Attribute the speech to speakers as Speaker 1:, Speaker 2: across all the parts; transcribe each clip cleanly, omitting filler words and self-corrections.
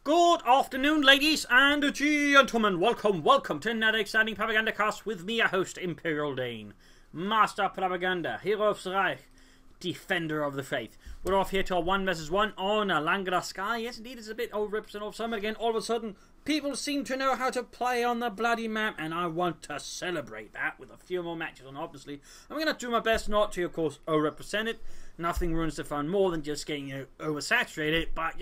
Speaker 1: Good afternoon, ladies and gentlemen. Welcome to another exciting Propagandacast with me, your host, Imperial Dane, Master Propaganda, Hero of the Reich, Defender of the Faith. We're off here to a 1 vs 1 on a Langara Sky. Yes, indeed, it's a bit overrepresented of summer again. All of a sudden, people seem to know how to play on the bloody map, and I want to celebrate that with a few more matches on, obviously. I'm going to do my best not to, of course, overrepresent it. Nothing ruins the fun more than just getting, oversaturated, but,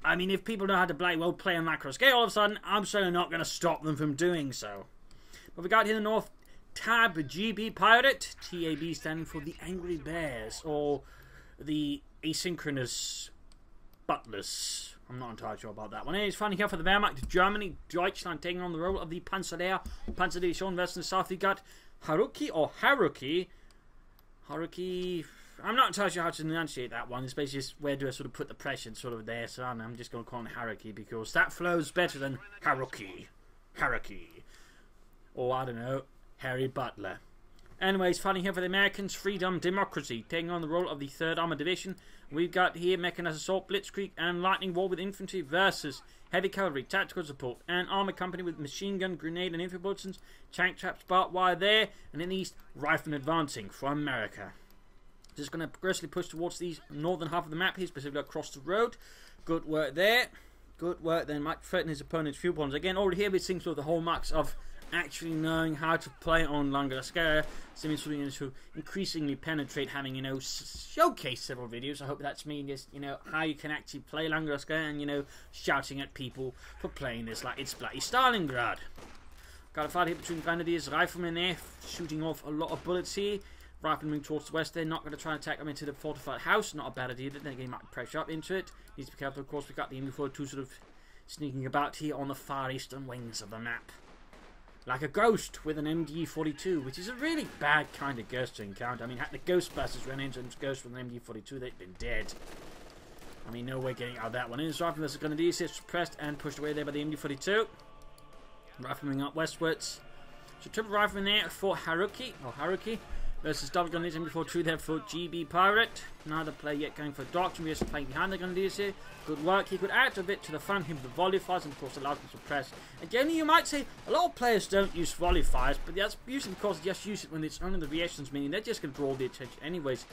Speaker 1: I mean, if people know how to play on macro scale, all of a sudden, I'm certainly not going to stop them from doing so. But we got here in the north, Tab GBpirate, TAB standing for the Angry Bears, or the Asynchronous Butlers. I'm not entirely sure about that one. It's finding out for the Wehrmacht, Germany, Deutschland taking on the role of the Panzer Division West and South. We got Haruky or Haruky. I'm not entirely sure how to enunciate that one. It's basically just where do I sort of put the pressure sort of there. So I'm just going to call it Haruky because that flows better than Haruky. Or I don't know, Harry Butler. Anyways, fighting here for the Americans, Freedom Democracy, taking on the role of the 3rd Armored Division. We've got here Mechanized Assault, Blitzkrieg, and Lightning War with Infantry versus Heavy Cavalry, Tactical Support, and Armored Company with Machine Gun, Grenade, and Infantry Bulletins, Tank Traps, Barbed Wire there, and in the east, Riflemen advancing from America. Just going to progressively push towards the northern half of the map here, specifically across the road. Good work there. Good work then. Might threaten his opponent's fuel ponds. Again, already here we're seeing sort of the hallmarks of actually knowing how to play on Langara Sky. Seeming to increasingly penetrate, having, showcase several videos. I hope that's me just, how you can actually play Langara Sky and, shouting at people for playing this like it's bloody Stalingrad. Got a fight here between Grenadiers, Riflemen there, shooting off a lot of bullets here. Riflemen towards the west, they're not going to try and attack them into the fortified house. Not a bad idea, they're getting might pressure up into it. Needs to be careful, of course. We've got the MB42 sort of sneaking about here on the far eastern wings of the map. Like a ghost with an MG42, which is a really bad kind of ghost to encounter. I mean, had the Ghostbusters run into a ghost with an MG42, they'd been dead. I mean, no way getting out of that one. In Riflemen versus Grenadiers, it's suppressed and pushed away there by the MG42. Riflemen up westwards. So triple rifleman there for Haruky, versus double Grenadiers MB42 there for GBpirate. Neither player yet going for Doctrine. We're just playing behind the Grenadiers here. Good work. He could add a bit to the front here with the volley fires and of course allows them to suppress. Again, you might say a lot of players don't use volley fires, but that's usually because they just use it when it's only the reactions, meaning they're just going to draw the attention anyways.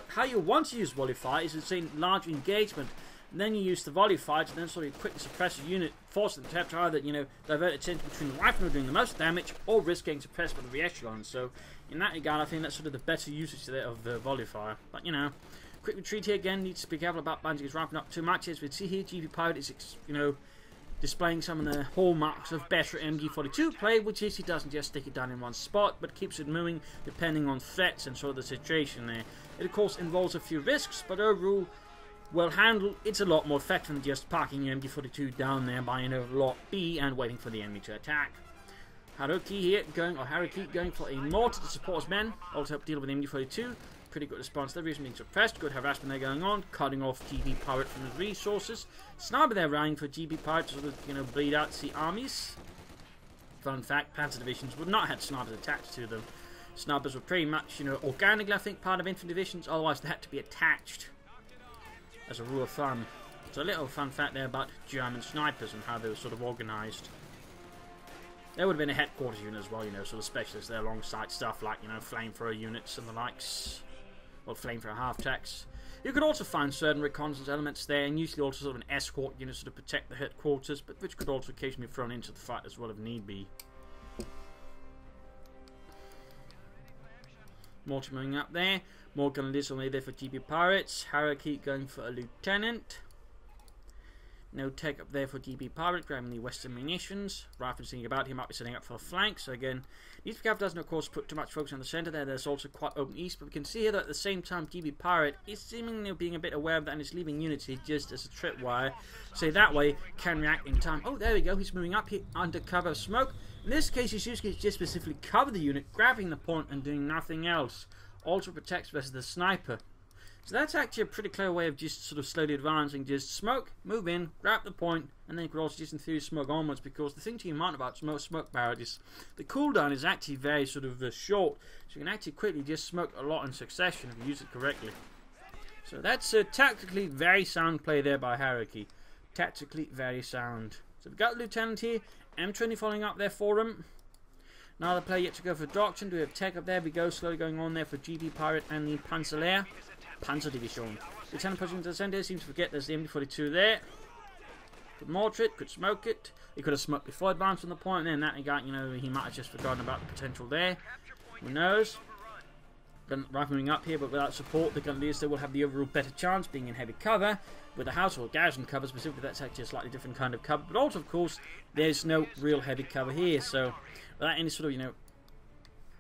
Speaker 1: How you want to use volley fire is to say large engagement. And then you use the volley fire to then sort of quickly suppress a unit, force them to have to either, divert attention between the riflemen doing the most damage or risk getting suppressed by the reechelons. So, in that regard, I think that's sort of the better usage there of the volley fire. But, quick retreat here again. Needs to be careful about binding his rifle up too much. As we see here, GBpirate is, displaying some of the hallmarks of better MG42 play, which is he doesn't just stick it down in one spot, but keeps it moving depending on threats and sort of the situation there. It, of course, involves a few risks, but overall, well handled, it's a lot more effective than just parking your MG42 down there by lot B and waiting for the enemy to attack. Haruky here going for a mortar to support his men, also help deal with the MG42. Pretty good response there, being suppressed. Good harassment there going on, cutting off GBpirate from his resources. Sniper there running for GBpirate to sort of bleed out the armies. Fun fact, Panzer divisions would not have snipers attached to them. Snipers were pretty much, organically I think part of infantry divisions, otherwise they had to be attached. As a rule of thumb. So a little fun fact there about German snipers and how they were sort of organised. There would have been a headquarters unit as well, sort of specialists there alongside stuff like, flamethrower units and the likes. Or flamethrower half-techs. You could also find certain reconnaissance elements there, and usually also sort of an escort unit to protect the headquarters, but which could also occasionally be thrown into the fight as well if need be. Mortar moving up there. More Grenadiers only there for GBpirates. Haruky going for a lieutenant. No tech up there for GBpirate, grabbing the western munitions. Rifleman sitting about, he might be setting up for a flank. So again, needs to be careful, doesn't of course put too much focus on the centre there. There's also quite open east, but we can see here that at the same time GBpirate is seemingly being a bit aware of that and is leaving unity just as a tripwire. So that way can react in time. Oh, there we go, he's moving up here under cover of smoke. In this case, he's using just specifically cover the unit, grabbing the point and doing nothing else. Also protects versus the sniper. So that's actually a pretty clever way of just sort of slowly advancing. Just smoke, move in, grab the point, and then you could also just in theory smoke onwards, because the thing to keep in mind about smoke barrage is the cooldown is actually very sort of short. So you can actually quickly just smoke a lot in succession if you use it correctly. So that's a tactically very sound play there by Haruky. Tactically very sound. So we've got Lieutenant here. M20 following up there for him. Another player yet to go for Doctrine. Do we have Tech up there? We go slowly going on there for GBpirate and the Panzer Division. Lieutenant pushing into the center. Seems to forget there's the MD42 there. Could mortar it. Could smoke it. He could have smoked before advancing the point. And then that he got, you know, he might have just forgotten about the potential there. Who knows? Rifling up here, but without support, the Grenadiers still will have the overall better chance, being in heavy cover. With the house or garrison cover, specifically, that's actually a slightly different kind of cover. But also, of course, there's no real heavy cover here. So, without any sort of, you know,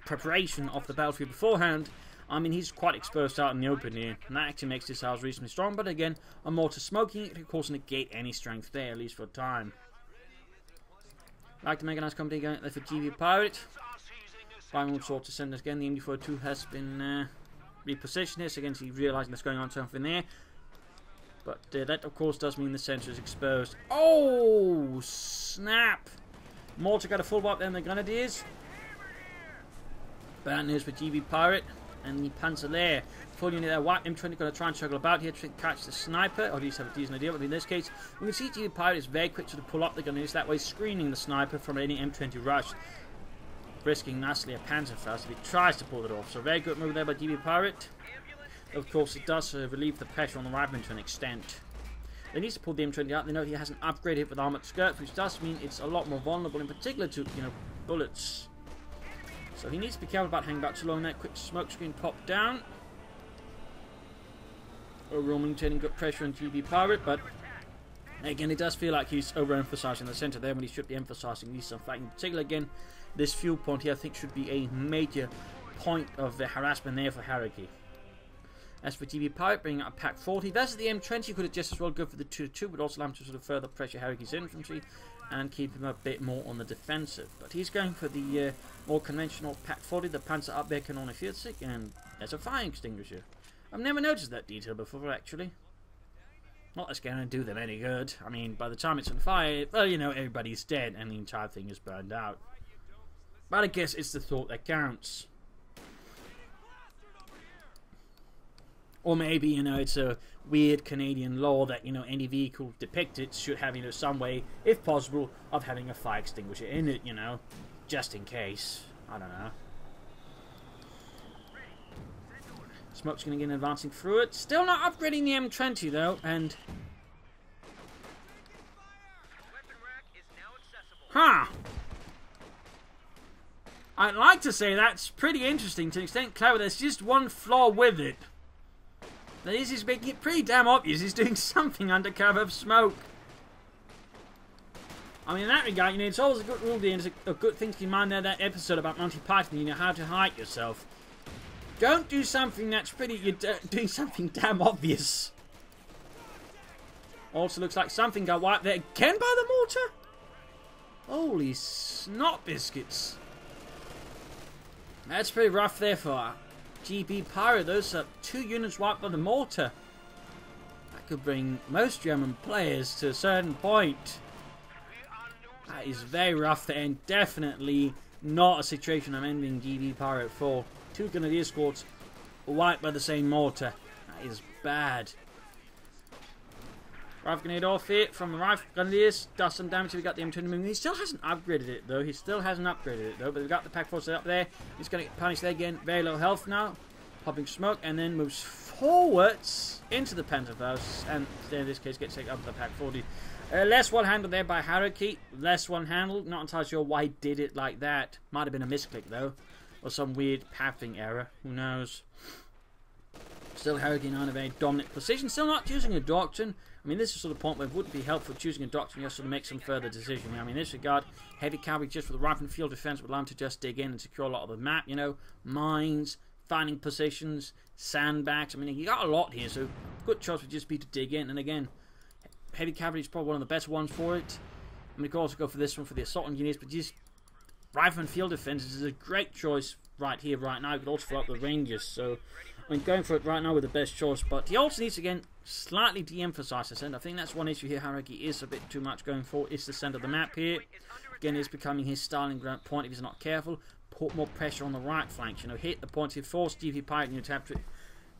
Speaker 1: preparation of the battlefield beforehand, I mean, he's quite exposed out in the open here. And that actually makes this house reasonably strong. But again, a mortar smoking it, of course, negate any strength there, at least for a time. I'd like to make a nice company going there for GBpirate. Final sort to send us again. The MD42 has been repositioned here, so again, he's realising there's going on something there. But that, of course, does mean the centre is exposed. Oh, snap! Mortar got a full wipe there in the Grenadiers. Bad news for GBpirate and the Panzer. Full unit there. White M20 going to try and struggle about here to catch the sniper, or at least have a decent idea. But in this case, we can see GBpirate is very quick to pull up the Grenadiers, that way screening the sniper from any M20 rush. Risking nicely a Panzerfaust if he tries to pull it off. So very good move there by GBpirate. Of course, it does relieve the pressure on the rifleman to an extent. They need to pull the M20 out. They know he hasn't upgraded it with armoured skirts, which does mean it's a lot more vulnerable, in particular to, you know, bullets. So he needs to be careful about hanging back too long. That quick smoke screen popped down. Overall maintaining good pressure on GBpirate, but again, it does feel like he's overemphasizing the centre there when he should be emphasizing these stuff. In particular, again, this fuel point here I think should be a major point of the harassment there for Haruky. As for GBpirate, bringing up a Pack 40 versus the M20, could have just as well go for the 2-2, but also allow him to sort of further pressure Haruky's infantry and keep him a bit more on the defensive. But he's going for the more conventional Pack 40, the Panzer up there can only field sick, and there's a fire extinguisher. I've never noticed that detail before, actually. Not that's going to do them any good. I mean, by the time it's on fire, well, you know, everybody's dead and the entire thing is burned out. But I guess it's the thought that counts. Or maybe, you know, it's a weird Canadian law that, you know, any vehicle depicted should have, you know, some way, if possible, of having a fire extinguisher in it, you know, just in case. I don't know. Smoke's going to get advancing through it. Still not upgrading the M20, though, and... Huh! I'd like to say that's pretty interesting to an extent clever. There's just one flaw with it. That is, he's making it pretty damn obvious he's doing something under cover of smoke. I mean, in that regard, you know, it's always a good rule there, and it's a good thing to keep in mind there, that episode about Monty Python, you know, how to hide yourself. Don't do something that's pretty, you're doing something damn obvious. Also looks like something got wiped there again by the mortar? Holy snot biscuits. That's pretty rough there for GBpirate. Those are 2 units wiped by the mortar. That could bring most German players to a certain point. That is very rough there, and definitely not a situation I'm ending GBpirate for. 2 Grenadier squads wiped by the same mortar. That is bad. Rifle grenade off here from the Rifle Grenadiers. Does some damage. We got the M20 moving. He still hasn't upgraded it though. But we've got the Pack 4 set up there. He's going to get punished there again. Very low health now. Popping smoke and then moves forwards into the Panzerfaust. And in this case gets taken up to the Pack 40. Less one-handled there by Haruky. Less one-handled. Not entirely sure why he did it like that. Might have been a misclick though. Or some weird pathing error. Who knows? Still Haruky now in a very dominant position. Still not using a Doctrine. I mean, this is sort of the point where it wouldn't be helpful choosing a Doctrine just to make some further decision. I mean, in this regard, heavy cavalry just for the rifle and field defense would allow him to just dig in and secure a lot of the map, you know. Mines, finding positions, sandbags. I mean, you got a lot here, so good choice would just be to dig in. And again, heavy cavalry is probably one of the best ones for it. I mean, you could also go for this one for the assault engineers, but just rifle and field defense is a great choice right here, right now. You could also fill up the Rangers, so I mean, going for it right now with the best choice, but he also needs to, again, slightly de-emphasize the centre. I think that's one issue here. Haruky is a bit too much going for. It's the centre of the map here. Again, it's becoming his Stalingrad point if he's not careful. Put more pressure on the right flank. You know, hit the point. He forced GBpirate to have to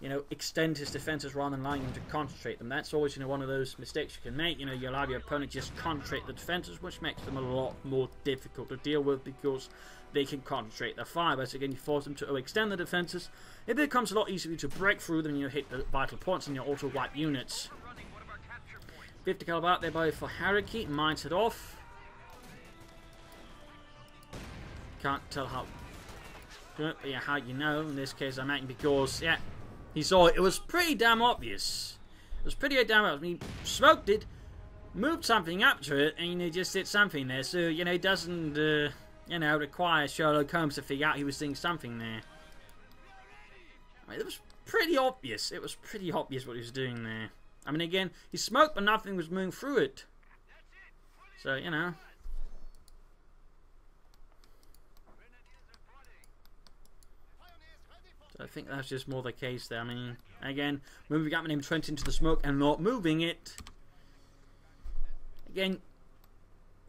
Speaker 1: you know, extend his defenses rather than allowing him to concentrate them. That's always, you know, one of those mistakes you can make. You know, you allow your opponent to just concentrate the defenses, which makes them a lot more difficult to deal with because they can concentrate their fire. But again, you force them to extend the defenses. It becomes a lot easier to break through them. You hit the vital points and you auto wipe units. 50 caliber out there by for Haruky. Mines it off. Can't tell how. But yeah, how you know in this case I mean because yeah. He saw it. It was pretty damn obvious. It was pretty damn obvious. I mean, smoked it, moved something up to it, and he just did something there. So, you know, it doesn't, you know, require Sherlock Holmes to figure out he was doing something there. I mean, it was pretty obvious. It was pretty obvious what he was doing there. I mean, again, he smoked, but nothing was moving through it. So, you know. I think that's just more the case there. I mean, again, moving up and Trent into the smoke and not moving it. Again,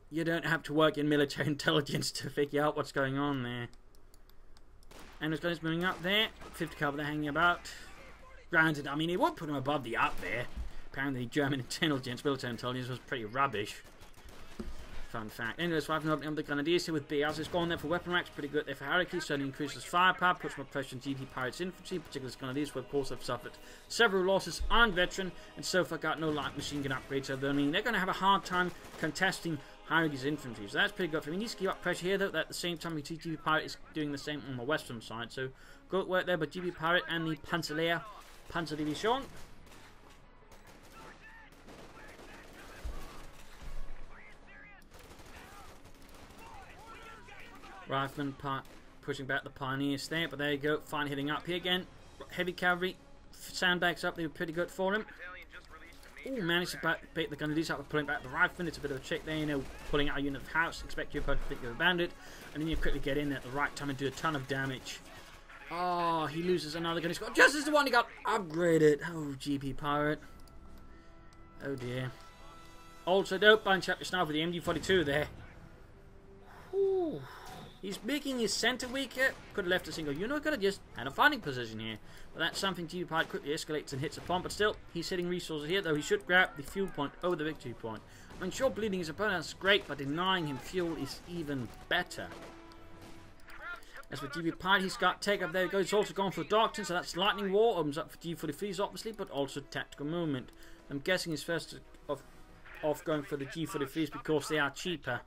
Speaker 1: you don't have to work in military intelligence to figure out what's going on there. And this guy's moving up there. 50 caliber there hanging about. Granted, I mean, it would put him above the up there. Apparently, German intelligence, military intelligence was pretty rubbish. Fun fact. Anyways, 5 opening up the Grenadiers here with BRs. It's going there for weapon racks, pretty good there for Haruky. Certainly increases firepower, puts more pressure on GBpirate's infantry, particularly Grenadiers, who of course have suffered several losses on veteran, and so far got no light machine gun upgrades. So, I mean, they're going to have a hard time contesting Haruky's infantry. So that's pretty good for him. He needs to keep up pressure here, though. At the same time, GBpirate is doing the same on the western side. So, good work there by GBpirate and the Panzer Division. Rifleman pushing back the Pioneers there, but there you go, fine hitting up here again. Heavy cavalry, sandbags up, they were pretty good for him. Oh, managed to bait the Grenadiers up with pulling back the Rifleman. It's a bit of a trick there, you know, pulling out a unit of house, expect your opponent to think you're a bandit, and then you quickly get in at the right time and do a ton of damage. Oh, he loses another gun. He's got just as the one he got upgraded. Oh, GBpirate. Oh dear. Also, don't bunch up your sniper with the MG42 there. Ooh. He's making his center weaker. Could have left a single unit. Could have just had a fighting position here. But that's something GBpirate quickly escalates and hits upon. But still, he's hitting resources here, though he should grab the fuel point over the victory point. I mean, sure, bleeding his opponent is great, but denying him fuel is even better. As for GBpirate, he's got take up there. He's also gone for Doctrine, so that's Lightning War. Opens up for G43s, obviously, but also Tactical Movement. I'm guessing he's first off going for the G43s because they are cheaper.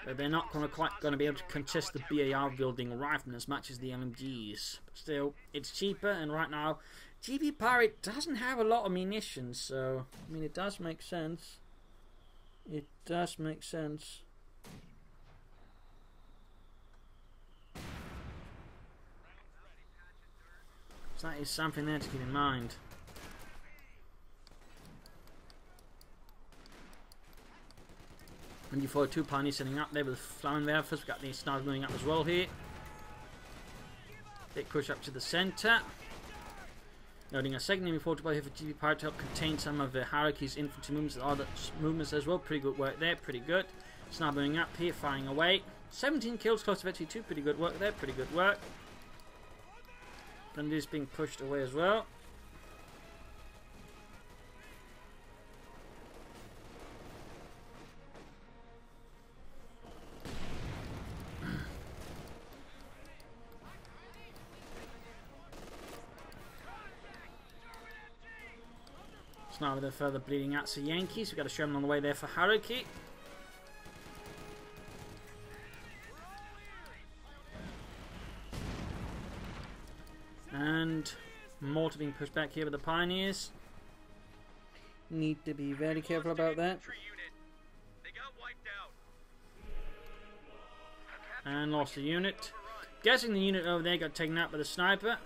Speaker 1: But they're not quite going to be able to contest the BAR building riflemen as much as the LMGs. But still, it's cheaper, and right now, GBpirate doesn't have a lot of munitions, so, I mean, it does make sense. It does make sense. So that is something there to keep in mind. And before 2 Pioneers sitting up there with Flammenwerfers. We've got the snipers moving up as well here. Big push up to the centre. Noting a second enemy forward here for GBpirate to help contain some of the Haruky's infantry movements and other movements as well. Pretty good work there, pretty good. Sniper moving up here, firing away. 17 kills, close to victory 2. Pretty good work there, pretty good work. Grenadiers being pushed away as well. Now with the further bleeding out, so Yankees. We've got a Sherman on the way there for Haruky. And mortar being pushed back here with the Pioneers. Need to be very careful about that. And lost a unit. Guessing the unit over there got taken out by the sniper.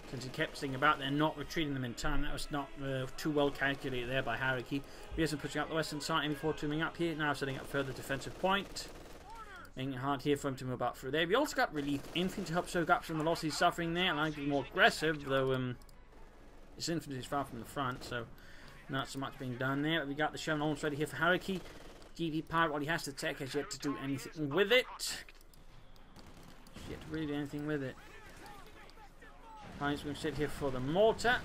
Speaker 1: Since he kept thinking about they're not retreating them in time. That was not too well calculated there by Haruky. He isn't pushing up the western side. ME4 moving up here. Now setting up further defensive point. Making it hard here for him to move up through there. We also got relief infantry to help soak up some of the losses he's suffering there. And I think more aggressive, though his infantry is far from the front. So not so much being done there. But we got the Sherman almost ready here for Haruky. GBpirate, what he has to take has yet to do anything with it. Yet to really do anything with it. He's going to sit here for the mortar.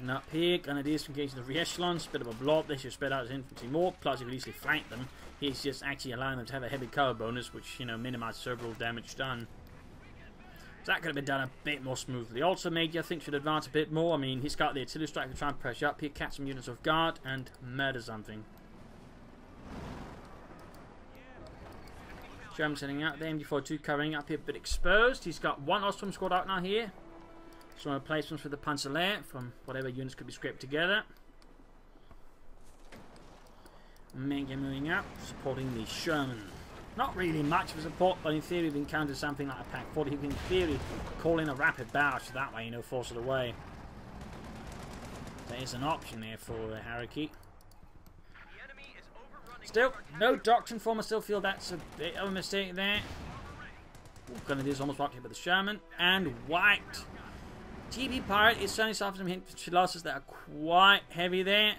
Speaker 1: And up here, Grenadiers can engage the re-echelons. Bit of a blob. They should spread out his infantry more. Plus, he could easily flank them. He's just actually allowing them to have a heavy cover bonus, which, you know, minimises overall damage done. So that could have been done a bit more smoothly. Also, Major, I think, should advance a bit more. I mean, he's got the artillery strike to try and pressure up here, catch some units off guard, and murder something. German sending out the MG42 covering up here, a bit exposed. He's got one Ostrom squad out now here. Some replacements for the Panzerlehr from whatever units could be scraped together. Major moving up, supporting the Sherman. Not really much of a support, but in theory, if he encounters something like a Pack 40, he can in theory call in a rapid barrage that way, you know, force it away. There is an option there for Haruky. Still, no doctrine form. I still feel that's a bit of a mistake there. Grenadiers almost wiped here with the Sherman and wiped. GBpirate is certainly suffering some infantry losses that are quite heavy there.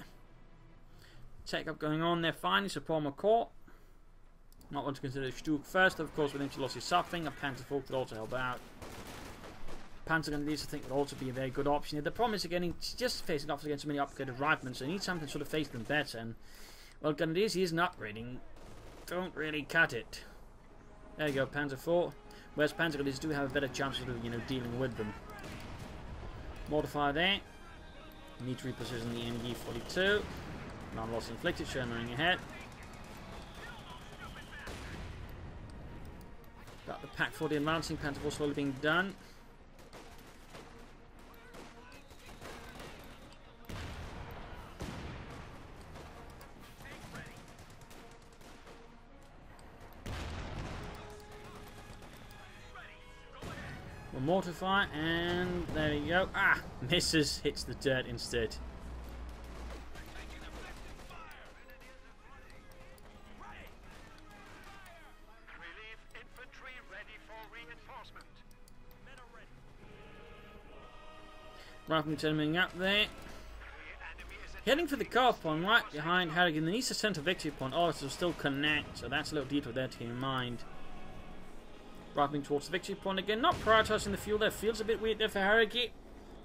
Speaker 1: Take up going on there finally, support McCall. Not want to consider Stuck first, of course, with infantry losses suffering. A Panzer IV could also help out. Panzer Grenadiers, I think, would also be a very good option here. The problem is, again, he's just facing off against so many upgraded riflemen, so he needs something to sort of face them better. And, well, Grenadiers, he isn't upgrading. Don't really cut it. There you go, Panzer IV. Whereas Panzer Grenadiers do have a better chance of, you know, dealing with them. Mortar fire there. Need to reposition the MG42. Non-loss inflicted, Sherman ahead. Got the Pack 40 advancing, Panzer IV slowly being done. One mortar fire, and there we go. Ah, misses, hits the dirt instead. Rifleman turning up there. Heading for the car point right behind Haruky. They need to center victory point. Oh, it'll still connect, so that's a little detail there to keep in mind. Rifling towards the victory point again. Not prioritizing the fuel there. Feels a bit weird there for Haruky.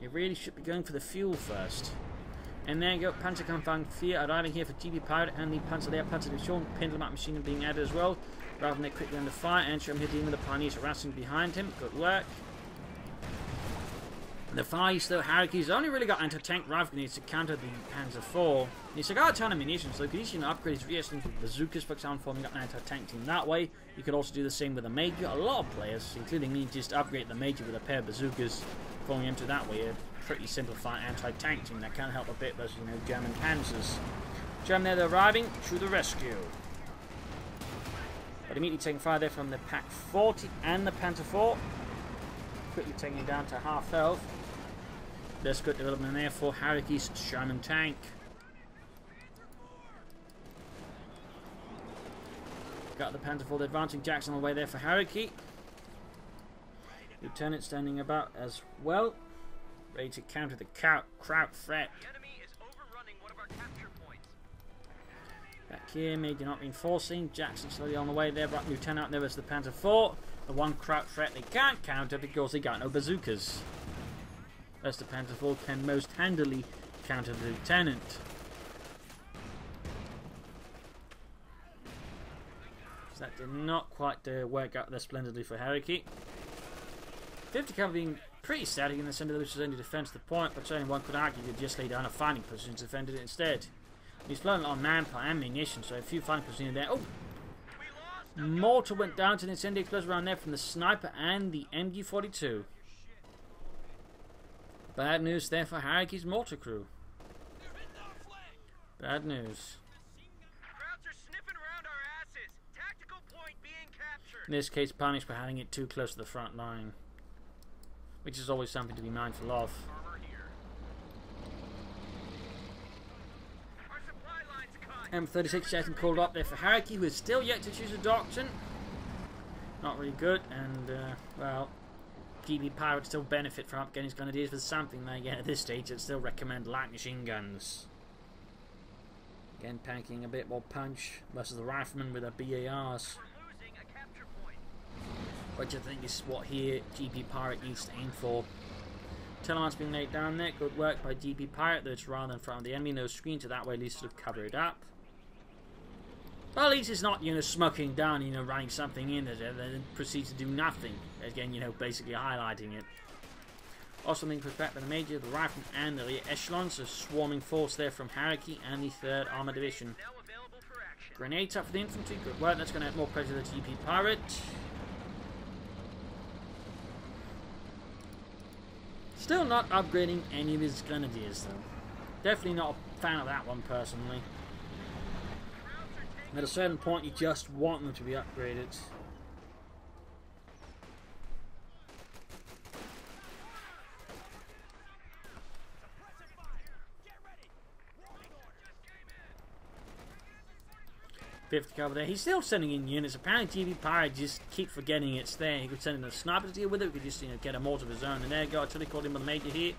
Speaker 1: He really should be going for the fuel first. And there you go. Panzerkampfwagen 4 arriving here for GBpirate and the Panzerlehr Panzerdivision. Pendulum machine being added as well. Rather than quickly under fire. And Sherman here dealing with the Pioneers harassing behind him. Good work. The far east, though, Haruky's only really got anti-tank rifle grenades to counter the Panzer IV. He's got a ton of munitions, so he could easily upgrade his re-echelons with bazookas, for example, forming up an anti-tank team that way. You could also do the same with a Major. A lot of players, including me, just upgrade the Major with a pair of bazookas, forming into that way a pretty simplified anti-tank team that can help a bit versus, you know, German Panzers. German there, they're arriving to the rescue. But immediately taking fire there from the Pack 40 and the Panzer IV. Quickly taking it down to half health. There's good development there for Haruky's Sherman tank. Got the Panzer IV advancing. Jackson on the way there for Haruky. Lieutenant standing about as well. Ready to counter the Kraut threat. Back here, Major not reinforcing. Jackson slowly on the way there. But Lieutenant there is the Panzer IV. The one Kraut threat they can't counter because they got no bazookas. As the Panzer IV can most handily counter the Lieutenant. So that did not quite work out there splendidly for Haruky. 50 cover being pretty static in the centre, which is only defence to the point, but certainly one could argue he just lay down a fighting position and defended it instead. He's flown on manpower and munitions, so a few fighting positions there. Oh! Mortar went down to the incendiary close around there from the sniper and the MG42. Bad news there for Haruky's mortar crew. Bad news. In this case, punished for having it too close to the front line, which is always something to be mindful of. M36 Jackson called up there for Haruky, who is still yet to choose a doctrine. Not really good, and well, GBpirate still benefit from upgrading his Grenadiers with something they get at this stage. I'd still recommend light machine guns. Again, packing a bit more punch versus the rifleman with their BARs. Which I think is what here GBpirate needs to aim for. Telemark's being laid down there. Good work by GBpirate, though it's rather in front of the enemy. No screen, so that way at least sort of cover it up. But at least it's not, you know, smoking down, you know, running something in there, then proceeds to do nothing. Again, you know, basically highlighting it. Also being pushed back by the Major, the Rifleman, and the rear echelons. So swarming force there from Haruky and the 3rd Armored Division. Grenades up for the infantry. Good work. That's going to add more pressure to the GBpirate. Still not upgrading any of his grenadiers, though. Definitely not a fan of that one, personally. At a certain point, you just want them to be upgraded. .50 cover there. He's still sending in units. Apparently GBpirate just keep forgetting it's there. He could send in a sniper to deal with it. We could just, you know, get a mortar of his own. And there you go. I totally called him with the Major here.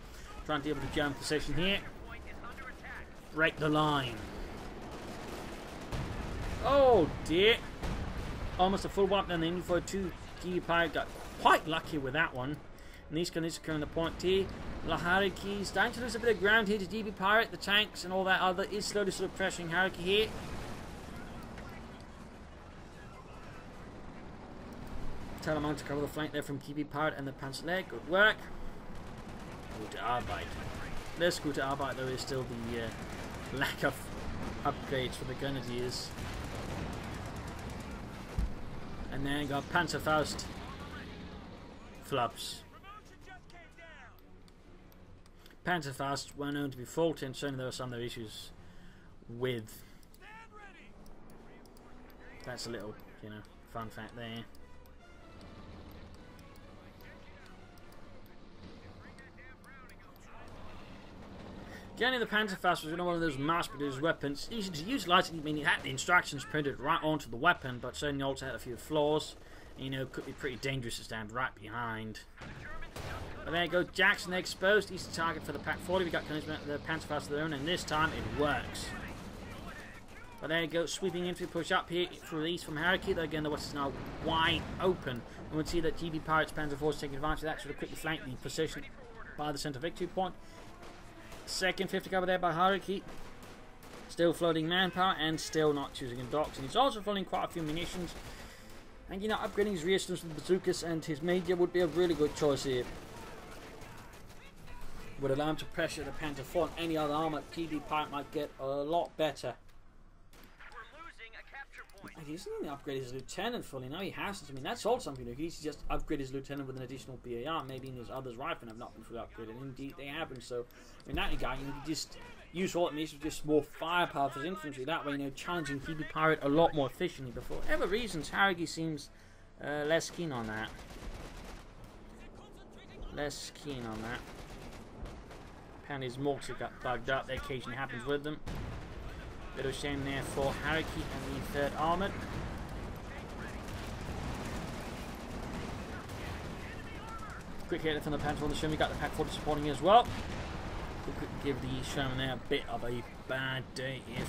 Speaker 1: Trying to deal with the German position here. Break the line. Oh dear. Almost a full wipe down the Info 2. GBpirate got quite lucky with that one. And these guys are coming the point here. Haruky starting to lose a bit of ground here to GBpirate. The tanks and all that other is slowly sort of pressuring Haruky here. Telemark to cover the flank there from GBpirate and the Panzer. Good work. Gute Arbeit. Less gute Arbeit though is still the lack of upgrades for the Grenadiers. And then got Panzerfaust. Flubs. Panzerfaust were known to be faulty, and certainly there were some other issues with. That's a little, you know, fun fact there. Getting the Panzerfaust was one of those mass-produced weapons. Easy to utilize it. I mean, it had the instructions printed right onto the weapon, but certainly also had a few flaws. You know, could be pretty dangerous to stand right behind. But there you go, Jackson exposed. He's the target for the Pack 40. We got the Panzerfaust of their own, and this time it works. But there you go, sweeping infantry push up here through the east from Haruky. Though again, the west is now wide open. And we'll see that GBpirate's Panzer Force taking advantage of that, sort of quickly flank the position by the centre victory point. Second 50 cover there by Haruky. Still floating manpower and still not choosing in docks. And he's also floating quite a few munitions. And you know, upgrading his rear systems with bazookas and his Major would be a really good choice here. Would allow him to pressure the Panzer IV and any other armour. GBpirate might get a lot better. He doesn't even upgrade his lieutenant fully. Now he hasn't. I mean, that's all something. He needs to just upgrade his lieutenant with an additional BAR. Maybe his others riflemen have not been fully upgraded. Indeed, they haven't. So, in that regard, you can just use all it needs to just more firepower for his infantry. That way, you know, challenging GBpirate a lot more efficiently. But for whatever reasons, Haruky seems less keen on that. Less keen on that. Apparently, his mortar got bugged up. That occasionally happens with them. Bit of a shame there for Haruky and the 3rd Armoured. Quick hit from the Panzer on the Sherman. We got the Pack 40 supporting as well. We could give the Sherman there a bit of a bad day if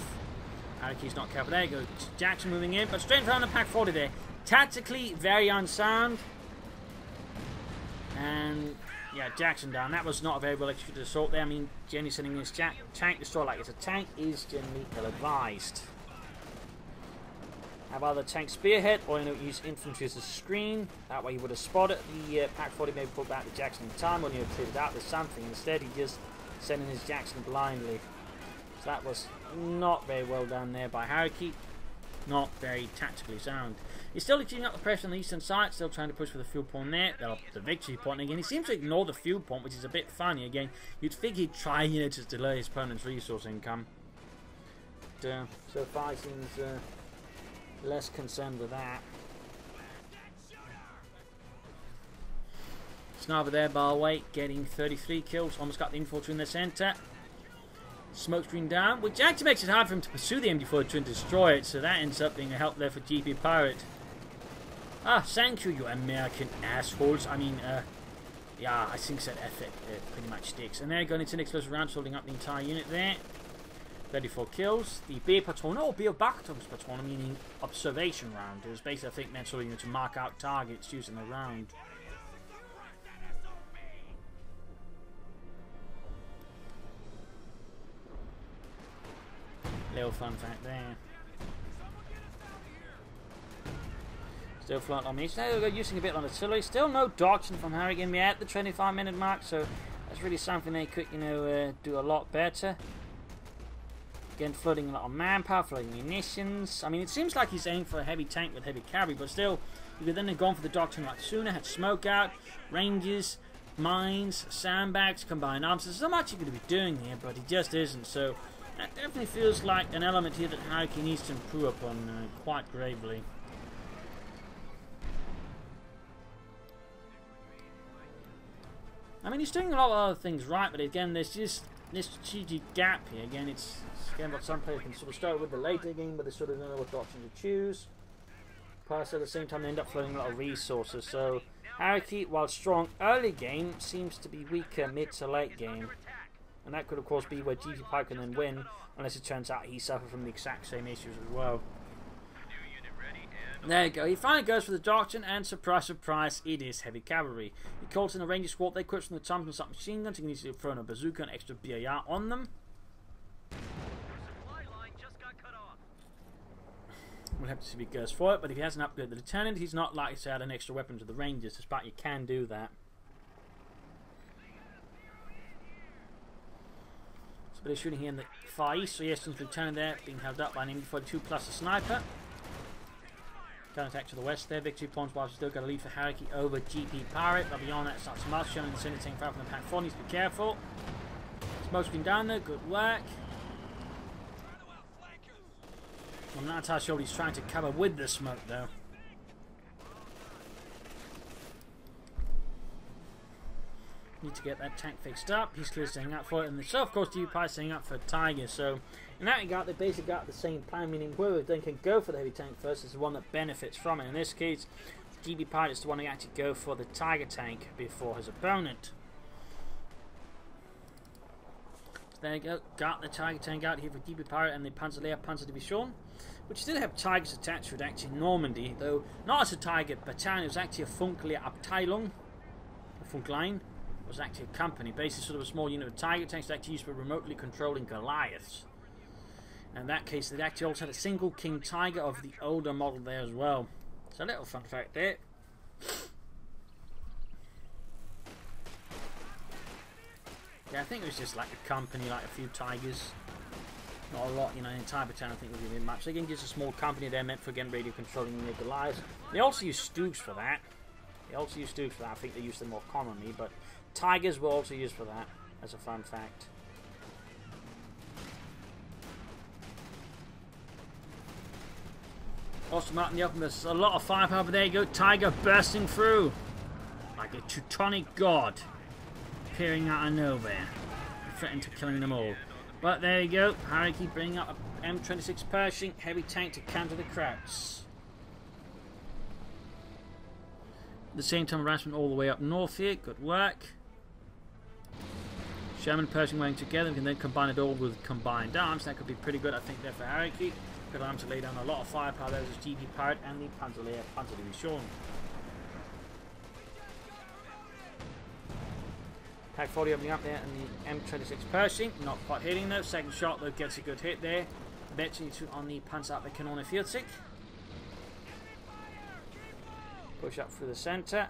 Speaker 1: Haruky's not careful. There you go. Jackson moving in, but straight in front of the Pack 40 there. Tactically very unsound. And yeah, Jackson down. That was not a very well executed assault there. I mean, generally sending this tank destroyer like it's a tank is generally ill-advised. Have either tank spearhead or, you know, use infantry as a screen. That way you would have spotted the Pack 40, maybe put back the Jackson in time when you have cleared it out with something. Instead, he just sending his Jackson blindly. So that was not very well done there by Haruky. Not very tactically sound. He's still keeping up the pressure on the eastern side, still trying to push for the fuel point there. The victory point again. He seems to ignore the fuel point, which is a bit funny. Again, you'd think he'd try, you know, to delay his opponent's resource income. But, so far he seems less concerned with that. Sniper there, Barway, getting 33 kills. Almost got the infantry in the centre. Smoke screen down, which actually makes it hard for him to pursue the MD-42 and destroy it, so that ends up being a help there for GBpirate. Ah, thank you, you American assholes. I mean, yeah, I think that effort pretty much sticks. And they're going into an explosive round, holding up the entire unit there. 34 kills. The beer patrol, no, beer backtops patrol, meaning observation round. It was basically, I think, meant sort of, to mark out targets using the round. Little fun fact there. Still flying on me. So we're using a bit on artillery. Still no doctrine from Harry getting me at the 25-minute mark. So that's really something they could, do a lot better. Again, flooding a lot of manpower, flooding munitions. I mean, it seems like he's aiming for a heavy tank with heavy cavalry, but still, he could then have gone for the doctrine like sooner. Had smoke out, ranges, mines, sandbags, combined arms. There's so much he could be doing here, but he just isn't. So that definitely feels like an element here that Haruky needs to improve upon quite gravely. I mean, he's doing a lot of other things right, but again, there's just this strategic gap here. Again, it's again what some players can sort of start with the later game, but they sort of don't know what option to choose. Plus, at the same time, they end up flooding a lot of resources. So, Haruky, while strong early game, seems to be weaker mid to late game. And that could, of course, be where GBpirate can then win, unless it turns out he suffered from the exact same issues as well. There you go, he finally goes for the doctrine, and surprise, surprise, it is heavy cavalry. He calls in a Ranger squad, they equip from the Thompson submachine guns, he can easily throw in a bazooka and extra BAR on them. We'll have to see if he goes for it, but if he hasn't upgraded the lieutenant, he's not likely to add an extra weapon to the Rangers, despite you can do that. So they're shooting here in the far east, so yes, the lieutenant there being held up by an MD-42 plus a sniper. Counter-attack to the west there. Victory points while still got a lead for Haruky over GBpirate. But beyond that, starts March showing the center tank fire from the pack 4. Needs to be careful. Smoke's been down there. Good work. I'm not entirely sure what he's trying to cover with the smoke though. Need to get that tank fixed up. He's clearly staying up for it. And so, of course, GBpirate staying up for Tiger. So, in that regard, they basically got the same plan, meaning whoever then can go for the heavy tank first is the one that benefits from it. In this case, GBpirate is the one who actually go for the Tiger tank before his opponent. So there you go. Got the Tiger tank out here for GBpirate and the Panzer Division, which did have Tigers attached to it actually in Normandy, though not as a Tiger battalion. It was actually a Funkleer Abteilung, a Funkline. Was actually a company, basically sort of a small unit of Tiger tanks that actually used for remotely controlling Goliaths. And in that case, they actually also had a single King Tiger of the older model there as well. So a little fun fact there. Yeah, I think it was just like a company, like a few Tigers. Not a lot, in entire battalion I think would be much. So again, just a small company there meant for again radio controlling the Goliaths. They also use Stooks for that. I think they use them more commonly, but Tigers were also used for that, as a fun fact. Also out in the open, there's a lot of firepower, but there you go, Tiger bursting through like a Teutonic god, appearing out of nowhere, threatening to killing them all. But there you go, Haruky bringing up a M26 Pershing heavy tank to counter the Krauts. At the same time, harassment all the way up north here. Good work. Sherman and Pershing working together. We can then combine it all with combined arms. That could be pretty good, I think, there for Haruky. Good arm to lay down a lot of firepower. There's GBpirate and the Panzer Division. Pack 40 opening up there, and the M26 Pershing. Not quite hitting though. Second shot though gets a good hit there. Eventually on the Panzerabwehrkanone 40. Push up through the centre.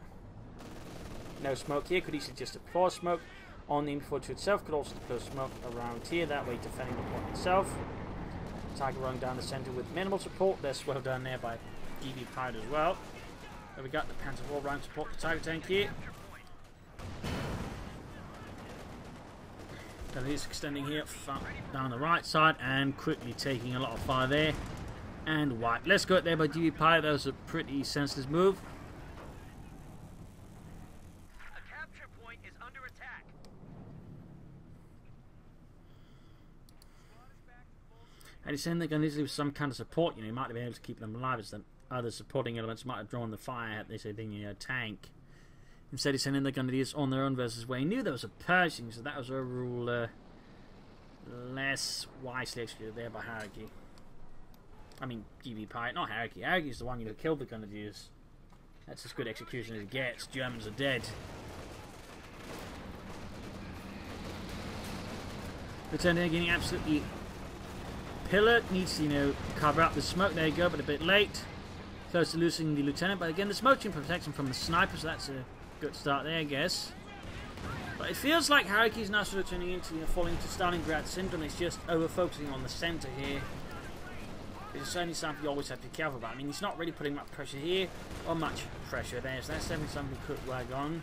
Speaker 1: No smoke here. Could easily just deploy smoke on the MD-42 itself. Could also deploy smoke around here. That way defending the point itself. Tiger running down the centre with minimal support. They're well done there by GBpirate as well. There we got the Panzer IV round support the Tiger tank here. Then he's extending here down the right side and quickly taking a lot of fire there. And white. Let's go there by GBpirate. That was a pretty senseless move. And he's saying they're going to need some kind of support. You might be able to keep them alive as the other supporting elements might have drawn the fire at this tank. Instead, he's saying they're going to do this on their own versus where he knew there was a Pershing, so that was overall less wisely executed there by Haruky. I mean, GBpirate, not Haruky. Haruky's the one who killed the Grenadiers. That's as good execution as it gets. Germans are dead. Lieutenant getting absolutely pillared. Needs to, you know, cover up the smoke. There you go, but a bit late. Close to losing the lieutenant, but again, the smoke team protects him from the sniper, so that's a good start there, I guess. But it feels like Haruky's now sort of turning into, you know, falling into Stalingrad syndrome. It's just over-focusing on the centre here. It's certainly something you always have to be careful about. I mean, he's not really putting much pressure here, or much pressure there, so that's definitely something we could work on.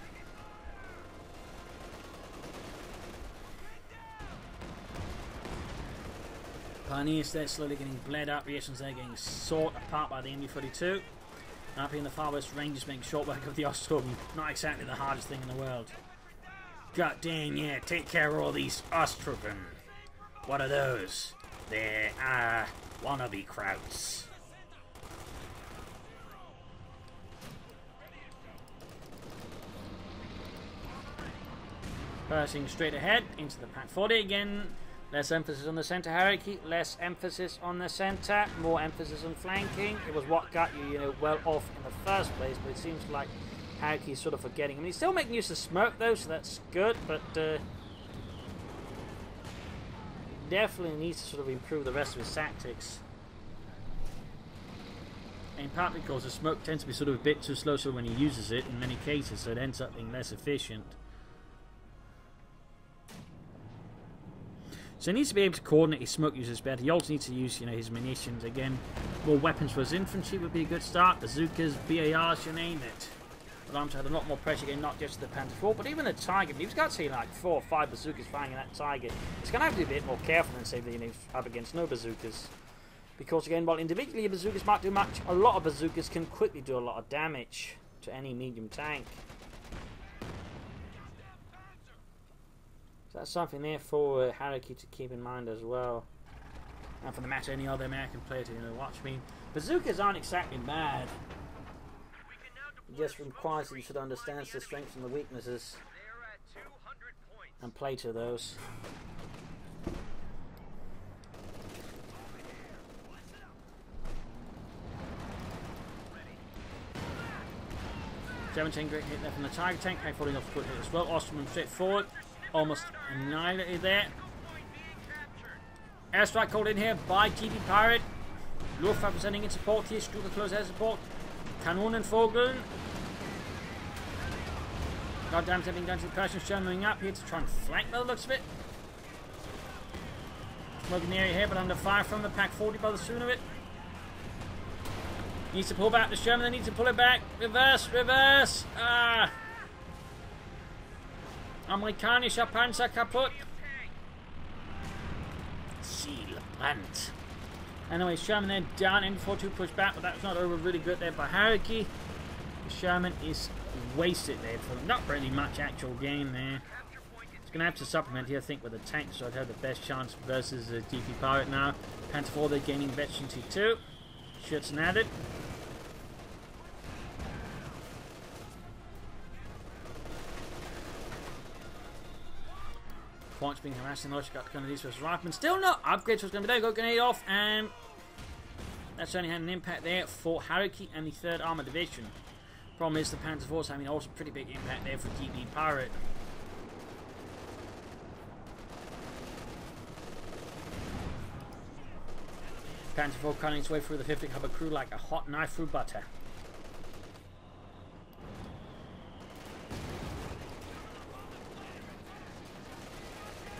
Speaker 1: Pioneers there slowly getting bled up, reactions there getting sawed apart by the MU-42. And up here in the far west, Rangers making short work of the Osttruppen. Not exactly the hardest thing in the world. God dang, yeah, take care of all these Osttruppen. What are those? They're, wannabe Krauts. Passing straight ahead into the Pack 40 again. Less emphasis on the centre, Haruky. Less emphasis on the centre. More emphasis on flanking. It was what got you, you know, well off in the first place, but it seems like Haruky's sort of forgetting. I mean, he's still making use of smoke though, so that's good, but definitely needs to sort of improve the rest of his tactics. And partly because the smoke tends to be sort of a bit too slow, so when he uses it in many cases, so it ends up being less efficient. So he needs to be able to coordinate his smoke uses better. He also needs to use, you know, his munitions again. More weapons for his infantry would be a good start. Bazookas, BARs, you name it. Allow him to have a lot more pressure again, not just the Panther IV, but even the Tiger. He's got to see like 4 or 5 bazookas firing at that Tiger. He's going to have to be a bit more careful than say that, you know, up against no bazookas. Because again, while individually bazookas might do much, a lot of bazookas can quickly do a lot of damage to any medium tank. So that's something there for Haruky to keep in mind as well. And for the matter, any other American player to, you know, watch. I mean, bazookas aren't exactly bad. It just requires that you should understand the strengths and the weaknesses and play to those. German tank great hit there from the Tiger tank, high falling off quickly as well. Austrian straight forward. Almost annihilated there. Airstrike called in here by GBpirate. Luftwaffe sending in support here. Stuka close air support. Kanonenvogel. Goddamn, something done to the Persians showing up here to try and flank by the looks of it. Smoking the area here, but under fire from the Pack 40 by the soon of it. Needs to pull back the Sherman, they need to pull it back. Reverse, reverse. Amerikanischer Panzer kaputt. Ziel brandt. Anyway, Sherman then down, MU-42 pushed back, but that was not over really good there by Haruky. The Sherman is wasted there for not really much actual game there. He's going to have to supplement here, I think, with a tank, so I'd have the best chance versus GBpirate now. Panther 4, they're gaining veterancy too. Schützen at it. Points being harassed in the got the Grenadiers versus Riflemen. Still not upgrades, was going to be there. Got grenade off, and that certainly had an impact there for Haruky and the 3rd Armored Division. Problem is the Panther Force having also pretty big impact there for GBpirate. Panther 4 cutting its way through the 50 cover crew like a hot knife through butter.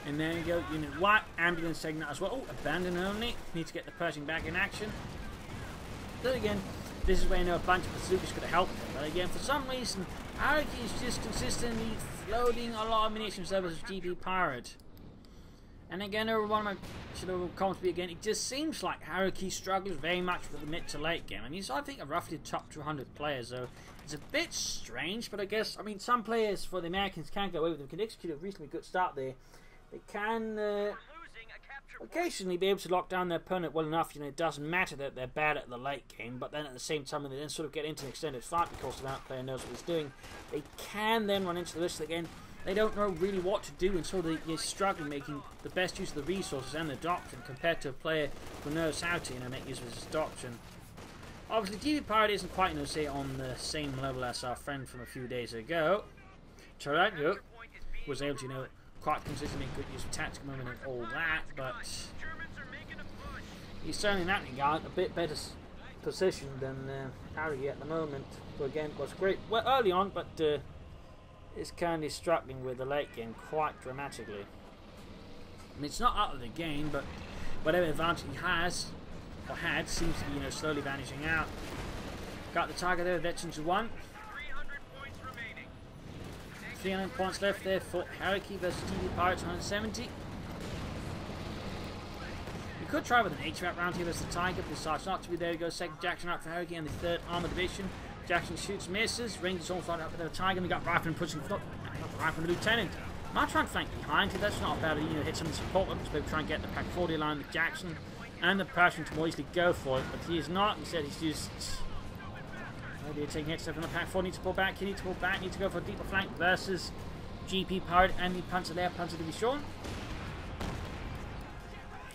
Speaker 1: And there you go, Unit White, ambulance taking that as well. Oh, abandon only. Need to get the Pershing back in action. Then again, this is where, you know, a bunch of bazookas could have helped him. But again, for some reason, Haruky is just consistently floating a lot of munitions there with GBpirate. And again, over one of my sort of comments to be again, it just seems like Haruky struggles very much with the mid to late game. And he's, I think, a roughly top 200 player, so it's a bit strange. But I guess, I mean, some players for the Americans can go away with them, can execute a reasonably good start there. They can occasionally be able to lock down their opponent well enough. You know, it doesn't matter that they're bad at the late game, but then at the same time, when they then sort of get into an extended fight because the player knows what he's doing, they can then run into the risk again. they don't know really what to do, and so they struggle making the best use of the resources and the doctrine compared to a player who knows how to, make use of his doctrine. Obviously, GBpirate isn't quite, say, on the same level as our friend from a few days ago. Tarango was able to, quite consistently make good use of tactical movement and all that, but he's certainly in that regard a bit better positioned than Haruky at the moment. So again, was great early on, but is currently struggling with the late game quite dramatically. I mean, it's not out of the game, but whatever advantage he has or had seems to be slowly vanishing out. Got the target there, veterans 1. 300 points left there for Haruky versus GBpirate 170. We could try with an HVAC round here versus the Tiger, but decides not to be there. Goes second Jackson out for Haruky in the 3rd Armored Division. Jackson shoots, misses. Rangers all fight up with the Tiger. We got Rifleman pushing foot. Rifleman the Lieutenant. Might try and flank behind it. That's not a bad idea. Hit some of the support weapons, but try and get the Pack 40 line with Jackson and the person to more easily go for it. But he is not. Instead, he's just. Maybe taking next step from the Pack 4. Needs to pull back. He needs to pull back. Needs to go for a deeper flank versus GBpirate and the Panzer there. Panzer to be shown.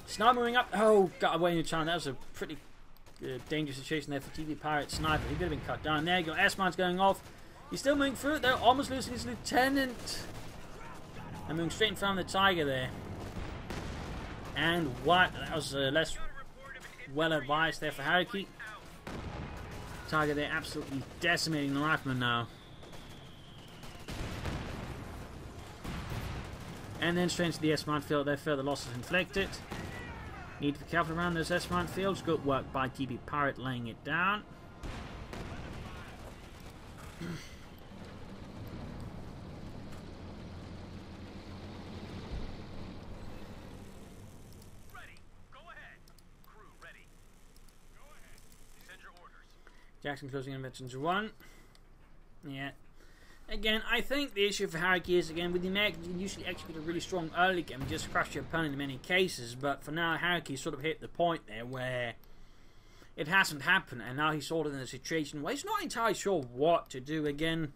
Speaker 1: Sniper moving up. Oh, got away in the channel. That was a pretty dangerous situation there for GBpirate Sniper. He could have been cut down. There you go. S-mine's going off. He's still moving through it though. Almost losing his lieutenant. And moving straight in front of the Tiger there. And what? That was less well advised there for Haruky. Tiger there absolutely decimating the Rifleman now. And then straight into the S-mine field there. Further losses inflicted. Need to be careful around those S-mine fields. Good work by GBpirate laying it down.
Speaker 2: Ready. Go ahead. Crew ready. Go ahead. Send your orders.
Speaker 1: Jackson closing in veterans 1. Yeah. Again, I think the issue for Haruky is, again, with the Americans, you can usually execute a really strong early game and just crush your opponent in many cases, but for now, Haruky sort of hit the point there where it hasn't happened, and now he's sort of in a situation where he's not entirely sure what to do. Again,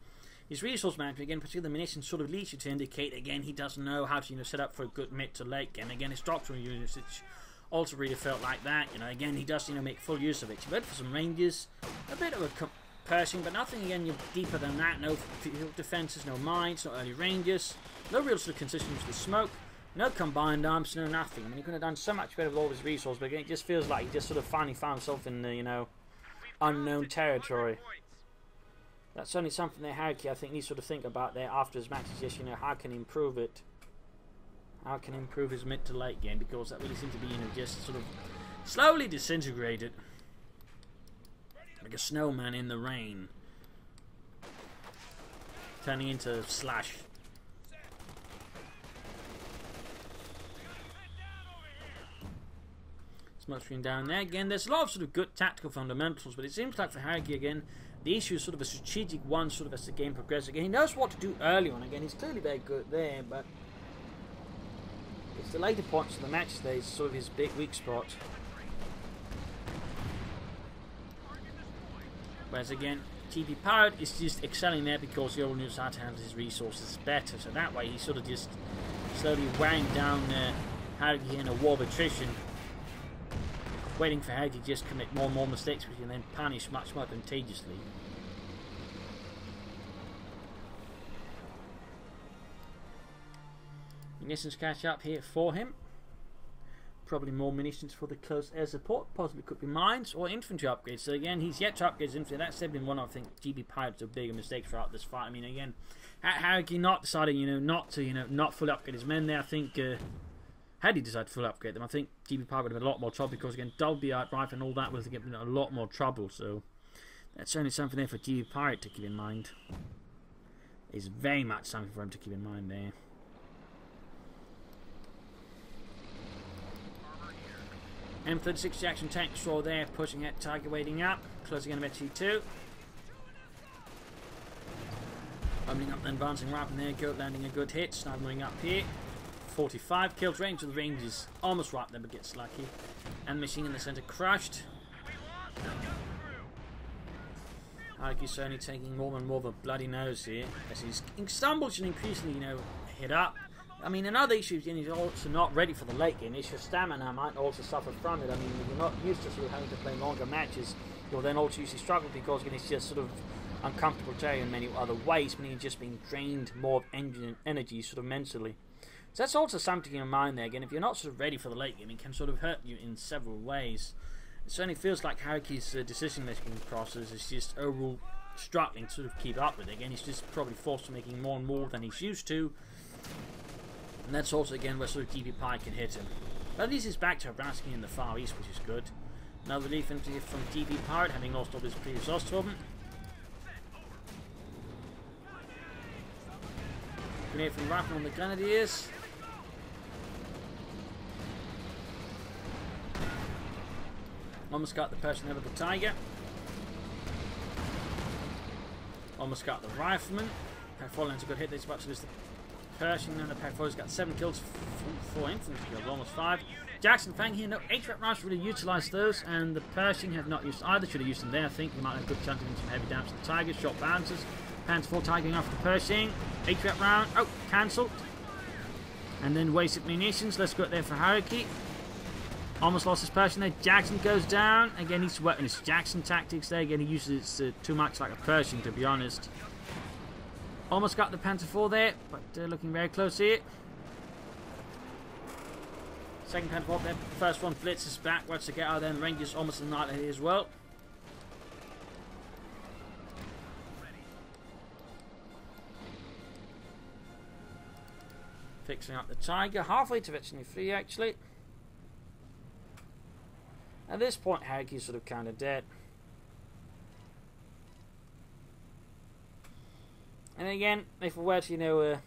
Speaker 1: his resource management, again, particularly the munitions, sort of leads you to indicate, again, he doesn't know how to, set up for a good mid to late game. Again, his doctrinal usage also really felt like that, again, he does, make full use of it. He went for some ranges, a bit of a Pershing, but nothing again deeper than that. No field defenses, no mines, no early ranges, no real sort of consistent use of the smoke, no combined arms, no nothing. I mean, he could have done so much better with all his resources, but again, it just feels like he just sort of finally found himself in the unknown territory. That's certainly something that Haruky, I think, needs to sort of think about there after his match. Is just how can he improve it? How can he improve his mid to late game? Because that really seems to be just sort of slowly disintegrated. Like a snowman in the rain. Turning into slash. Smoke screen down there. Again, there's a lot of sort of good tactical fundamentals, but it seems like for Haruky, again, the issue is sort of a strategic one, sort of as the game progresses. Again, he knows what to do early on. Again, he's clearly very good there, but it's the later points of the match that is sort of his big weak spot. Whereas again, GBpirate is just excelling there because he already knows how to handle his resources better. So that way he's sort of just slowly wearing down Haruky in a war of attrition. Waiting for Haruky to just commit more and more mistakes which he can then punish much more advantageously. Munitions catch up here for him. Probably more munitions for the close air support. Possibly could be mines or infantry upgrades. So again, he's yet to upgrade his infantry. That's been one I think GBpirate's a bigger mistake throughout this fight. I mean, again, Haruky not deciding, not to, not fully upgrade his men there. I think had he decided to fully upgrade them, I think GBpirate would have had a lot more trouble because again, double BR rifle and all that would have given a lot more trouble. So that's certainly something there for GBpirate to keep in mind. It's very much something for him to keep in mind there. M36 Jackson tank straw there, pushing it, Tiger waiting up, closing in MT2. Opening up the advancing rifle there, go landing a good hit, Sniper moving up here. 45 kills, range of the range is almost right there but gets lucky. And machine in the center crushed. Haruky's certainly taking more and more of a bloody nose here as he stumbles and increasingly, you know, hit up. I mean, another issue is he's also not ready for the late game. It's your stamina might also suffer from it. I mean, if you're not used to sort of having to play longer matches, you'll then also usually struggle because again, it's just sort of uncomfortable territory in many other ways, meaning you're just being drained more of energy sort of mentally. So that's also something in mind there. Again, if you're not sort of ready for the late game, it can sort of hurt you in several ways. It certainly feels like Haruky's decision-making process is just overall struggling to sort of keep up with it. Again, he's just probably forced to making more and more than he's used to. And that's also, again, where sort of GBpirate can hit him. But at least he's back to harassing in the Far East, which is good. Another defense from GBpirate, having lost all his previous Ostrom. Grenade from Rifle on the Grenadiers. Almost got the person over the Tiger. Almost got the Rifleman. Pack-4's a good hit. This about to lose the Pershing. And the Pack-4's got 7 kills, 4 infantry kills, almost 5. Jackson Fang here, no 8-rep rounds, really utilised those. And the Pershing have not used either. Should have used them there, I think. You might have a good chance of doing some heavy damage to the Tiger. Shot bounces. Pants 4 Tiger off the Pershing. 8-rep round. Oh, cancelled. And then wasted munitions. Let's go there for Haruky. Almost lost his Pershing there. Jackson goes down. Again, he's working his Jackson tactics there. Again, he uses it too much like a Pershing, to be honest. Almost got the Panther 4 there, but looking very close here. Second Panther 4 there. First one blitzes backwards to get out there, and Rangers almost annihilated as well. Fixing up the Tiger. Halfway to Veteran 3, actually. At this point, Haruky's sort of kind of dead. And again, if we were to, you know,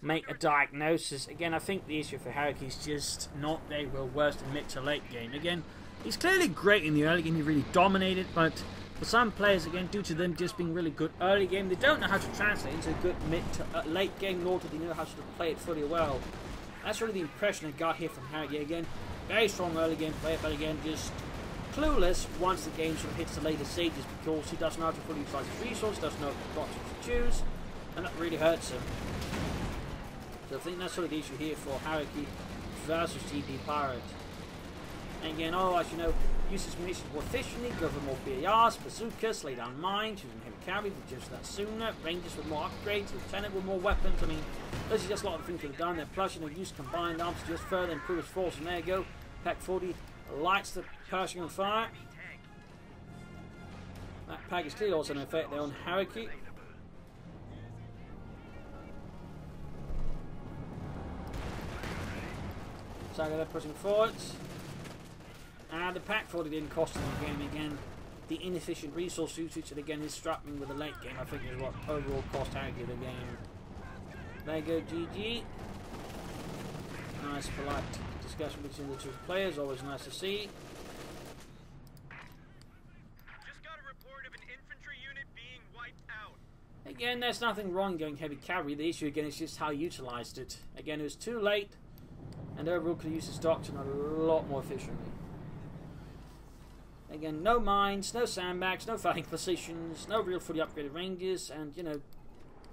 Speaker 1: make a diagnosis, again, I think the issue for Haruky is just not very well versed in mid to late game. Again, he's clearly great in the early game, he really dominated, but for some players, again, due to them just being really good early game, they don't know how to translate into a good mid to late game, nor do they know how to play it fully well. That's really the impression I got here from Haruky. Again, very strong early game player, but again, just clueless once the game sort of hits the later stages because he doesn't know how to fully utilize his resources, doesn't know what to choose, and that really hurts him. So I think that's sort of the issue here for Haruky versus GBpirate. And again, otherwise, you know, use his munitions more efficiently, go for more BARs, bazookas, lay down mines, using heavy cavalry, reduce that sooner, Rangers with more upgrades, Lieutenant with more weapons. I mean, those are just a lot of things that have done there. Plus, you know, use combined arms to just further improve his force. And there you go, Pack 40 lights the Pershing on fire. That pack is clearly also an effect there on Haruky. So they're pushing forwards. And the Pack 40 didn't cost him the game again. The inefficient resource usage, and again, is struggling with the late game, I think is what overall cost Haruky the game. There you go, GG. Nice, polite discussion between the two players, always nice to see.
Speaker 2: Just got a report of an infantry unit being wiped out.
Speaker 1: Again, there's nothing wrong going heavy cavalry. The issue again is just how he utilised it. Again, it was too late, and overall could use his doctrine a lot more efficiently. Again, no mines, no sandbags, no fighting positions, no real fully upgraded ranges, and, you know,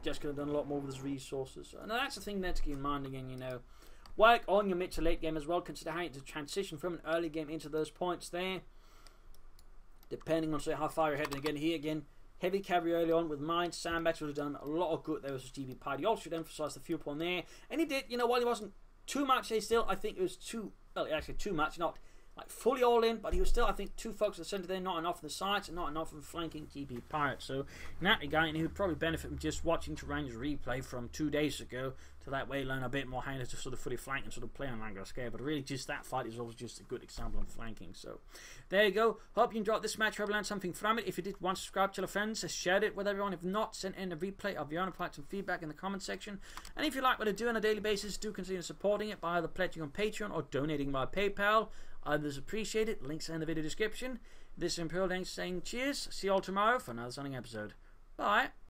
Speaker 1: just could have done a lot more with his resources. And that's the thing there to keep in mind again, you know. Work on your mid to late game as well. Consider how to transition from an early game into those points there. Depending on, say, how far you're heading. Again, here again, heavy cavalry early on with mines, sandbags would have done a lot of good there with GBpirate. He also should emphasise the fuel point there. And he did, you know, while he wasn't too much there still, I think it was too, well, actually too much, not like fully all in, but he was still, I think, too focused on the centre there, not enough on the sides, and not enough on flanking GBpirate. So, in that regard, he would probably benefit from just watching Terran's replay from 2 days ago, so that way learn a bit more how to sort of fully flank and sort of play on longer scale. But really, just that fight is always just a good example of flanking. So, there you go. Hope you enjoyed this match. Hope you learned something from it. If you did, want to subscribe, tell your friends, share it with everyone. If not, send in a replay of your own and some feedback in the comment section. And if you like what I do on a daily basis, do consider supporting it by either pledging on Patreon or donating via PayPal. Others appreciate it. Links are in the video description. This is Imperial Dank saying cheers. See you all tomorrow for another Sonic episode. Bye.